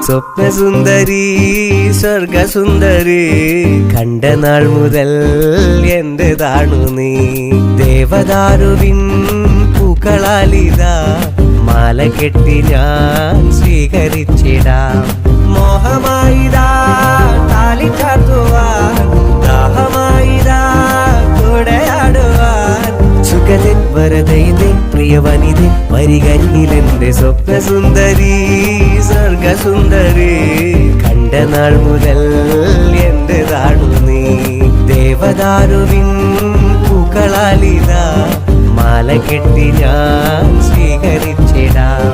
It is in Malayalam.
സ്വപ്നസുന്ദരി സ്വർഗസുന്ദരി കണ്ട നാൾ മുതൽ എന്റേതാണു നീ ദേവദാരുവിൻ പൂക്കളാലിതാ മാല കെട്ടി ഞാൻ സ്വീകരിച്ചിടാം മോഹമായിതാ താലി ചാർത്തുവാൻ ദാഹമായിതാ കൂടെയാടുവാൻ സുഖതൻ വരദയിലെ പ്രിയവനിതൻ വരികന്നിലെന്റെ സ്വപ്നസുന്ദരി സ്വർഗസുന്ദരി കണ്ട നാൾ മുതൽ എന്റേതാണു നീ ദേവദാരുവിൻ പൂക്കളാലിതാ മാല കെട്ടി ഞാൻ സ്വീകരിച്ചിടാം